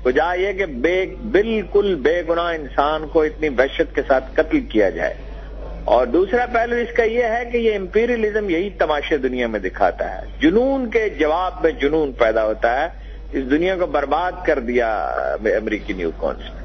وجہ یہ کہ بالکل بے گناہ انسان کو اتنی وحشت کے ساتھ قتل کیا جائے. اور دوسرا پہلو اس کا یہ ہے کہ یہ امپیریلزم یہی تماشے دنیا میں دکھاتا ہے. جنون کے جواب میں جنون پیدا ہوتا ہے. اس دنیا کو برباد کر دیا امریکی نیو کونس نے.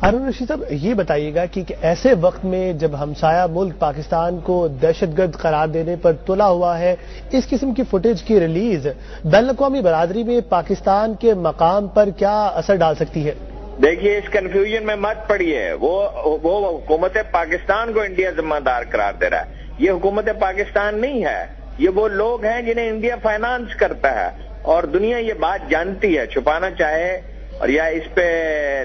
ہارون رشید صاحب یہ بتائیے گا کہ ایسے وقت میں جب ہمسایہ ملک پاکستان کو دہشت گرد قرار دینے پر تلا ہوا ہے، اس قسم کی فوٹیج کی ریلیز بین الاقوامی برادری میں پاکستان کے مقام پر کیا اثر ڈال سکتی ہے؟ دیکھیے اس کنفیوژن میں مت پڑیے. وہ حکومت پاکستان کو انڈیا ذمہ دار قرار دے رہا ہے. یہ حکومت پاکستان نہیں ہے، یہ وہ لوگ ہیں جنہیں انڈیا فائنانس کرتا ہے. اور دنیا یہ بات جانتی ہے. چھپانا چاہے اور یا اس پہ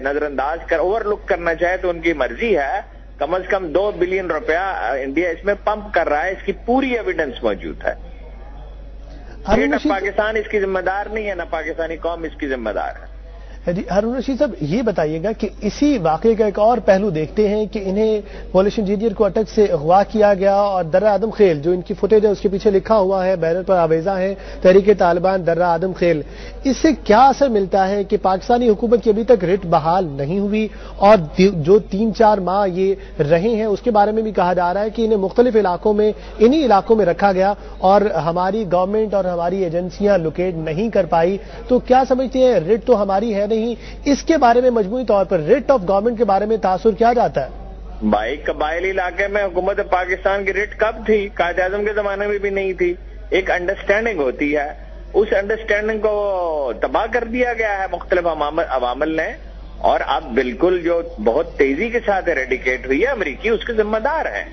نظر انداز کر اوور لک کرنا چاہے تو ان کی مرضی ہے. کم از کم 2 بلین روپیہ انڈیا اس میں پمپ کر رہا ہے. اس کی پوری ایویڈنس موجود ہے. پاکستان اس کی ذمہ دار نہیں ہے، نہ پاکستانی قوم اس کی ذمہ دار ہے. ہارون رشید صاحب یہ بتائیے گا کہ اسی واقعے کا ایک اور پہلو دیکھتے ہیں کہ انہیں پولش انجینئر کو اٹک سے اغوا کیا گیا اور درہ آدم خیل جو ان کی فوٹیج ہے اس کے پیچھے لکھا ہوا ہے، بینر پر آویزاں ہیں تحریک طالبان درہ آدم خیل. اس سے کیا اثر ملتا ہے کہ پاکستانی حکومت کی ابھی تک رٹ بحال نہیں ہوئی اور جو 3-4 ماہ یہ رہے ہیں اس کے بارے میں بھی کہا جا رہا ہے کہ انہیں مختلف علاقوں میں انہی علاقوں میں رکھا گیا اور ہماری گورنمنٹ اور ہماری ایجنسیاں لوکیٹ نہیں کر پائی. تو کیا سمجھتے ہیں رٹ تو ہماری ہے نہیں، اس کے بارے میں مجموعی طور پر ریٹ آف گورنمنٹ کے بارے میں تاثر کیا جاتا ہے؟ بھائی قبائلی علاقے میں حکومت پاکستان کی ریٹ کب تھی؟ قائد اعظم کے زمانے میں بھی نہیں تھی. ایک انڈرسٹینڈنگ ہوتی ہے، اس انڈرسٹینڈنگ کو تباہ کر دیا گیا ہے مختلف عوامل نے. اور اب بالکل جو بہت تیزی کے ساتھ ایریڈیکیٹ ہوئی ہے امریکی، اس کے ذمہ دار ہیں.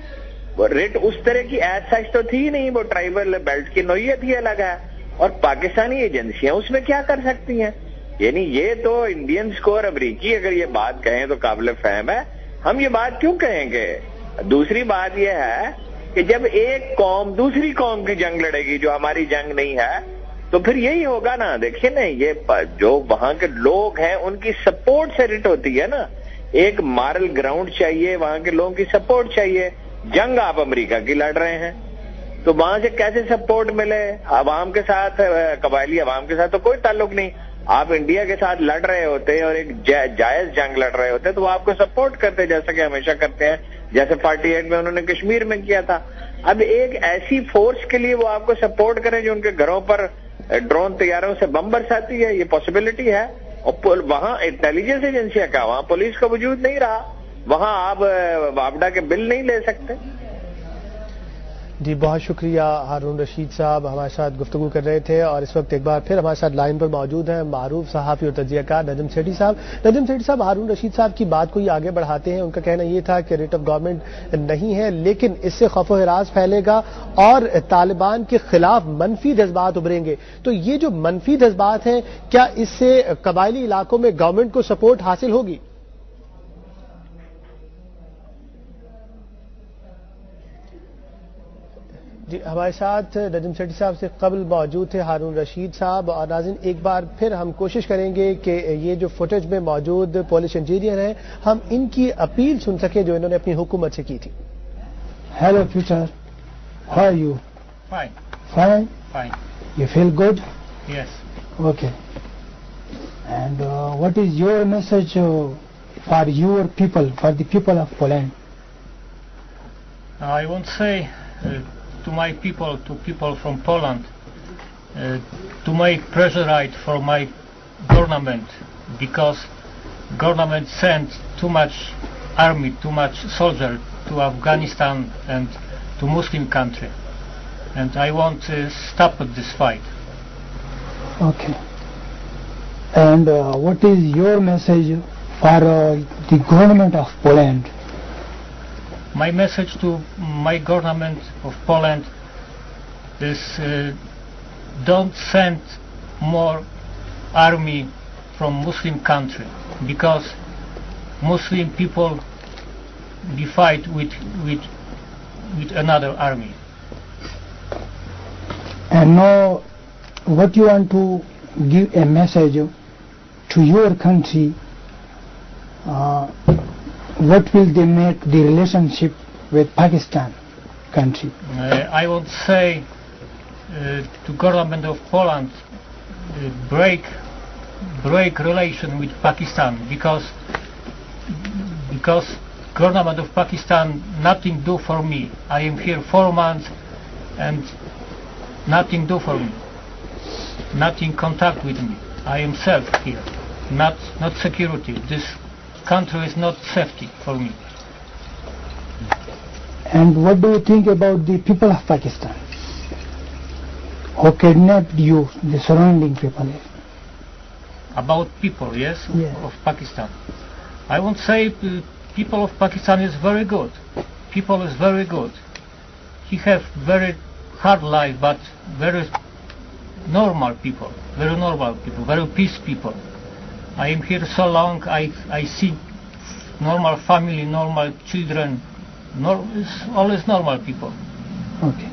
وہ ریٹ اس طرح کی ایز سچ تو تھی نہیں، وہ ٹرائبل بیلٹ کی نوعیت ہی الگ ہے. اور پاکستانی ایجنسیاں اس میں کیا کر سکتی ہیں؟ یعنی یہ تو انڈینز کو اور امریکی اگر یہ بات کہیں تو قابل فہم ہے. ہم یہ بات کیوں کہیں گے؟ دوسری بات یہ ہے کہ جب ایک قوم دوسری قوم کی جنگ لڑے گی جو ہماری جنگ نہیں ہے تو پھر یہی ہوگا نا. دیکھیے نا، یہ جو وہاں کے لوگ ہیں ان کی سپورٹ سے رٹ ہوتی ہے نا. ایک مارل گراؤنڈ چاہیے، وہاں کے لوگوں کی سپورٹ چاہیے. جنگ آپ امریکہ کی لڑ رہے ہیں تو وہاں سے کیسے سپورٹ ملے؟ عوام کے ساتھ، قبائلی عوام کے ساتھ تو کوئی تعلق نہیں. آپ انڈیا کے ساتھ لڑ رہے ہوتے اور ایک جائز جنگ لڑ رہے ہوتے تو وہ آپ کو سپورٹ کرتے، جیسا کہ ہمیشہ کرتے ہیں، جیسے 48 میں انہوں نے کشمیر میں کیا تھا. اب ایک ایسی فورس کے لیے وہ آپ کو سپورٹ کریں جو ان کے گھروں پر ڈرون طیاروں سے بم برساتی ہے، یہ پاسبلٹی ہے. اور وہاں انٹیلیجنس ایجنسیاں کا، وہاں پولیس کا وجود نہیں رہا، وہاں آپ واپڈا کے بل نہیں لے سکتے. جی بہت شکریہ ہارون رشید صاحب، ہمارے ساتھ گفتگو کر رہے تھے. اور اس وقت ایک بار پھر ہمارے ساتھ لائن پر موجود ہیں معروف صحافی اور تجزیہ کار نجم سیٹھی صاحب. نجم سیٹھی صاحب، ہارون رشید صاحب کی بات کو یہ آگے بڑھاتے ہیں. ان کا کہنا یہ تھا کہ ریٹ آف گورنمنٹ نہیں ہے، لیکن اس سے خوف و ہراس پھیلے گا اور طالبان کے خلاف منفی جذبات ابھریں گے. تو یہ جو منفی جذبات ہیں، کیا اس سے قبائلی علاقوں میں گورنمنٹ کو سپورٹ حاصل ہوگی؟ جی ہمارے ساتھ نجم سیٹھی صاحب سے قبل موجود تھے ہارون رشید صاحب. اور ناظرین ایک بار پھر ہم کوشش کریں گے کہ یہ جو فوٹیج میں موجود پولش انجینئر ہیں ہم ان کی اپیل سن سکیں جو انہوں نے اپنی حکومت سے کی تھی. Hello Peter, how are you? Fine. Fine? Fine. You feel good? Yes. Okay. And what is your message for your people, for the people of Poland? I won't say to my people, to people from Poland, to make pressure right for my government, because government sent too much army, too much soldier to Afghanistan and to Muslim country, and I want to stop this fight. Okay. And what is your message for the government of Poland? My message to my government of Poland is don't send more army from Muslim country, because Muslim people be fight with another army. And now what you want to give a message to your country, what will they make the relationship with Pakistan country? I would say to government of Poland, break break relation with Pakistan because government of Pakistan nothing do for me. I am here 4 months and nothing do for me. Nothing contact with me. I am safe here. Not security. This country is not safety for me. And what do you think about the people of Pakistan who kidnapped you, the surrounding people? About people, yes, Yeah. of Pakistan. I won't say people of Pakistan is very good. People is very good. He have very hard life, but very normal people, very peace people. I am here so long. I see normal family, normal children. It's always normal people. Okay.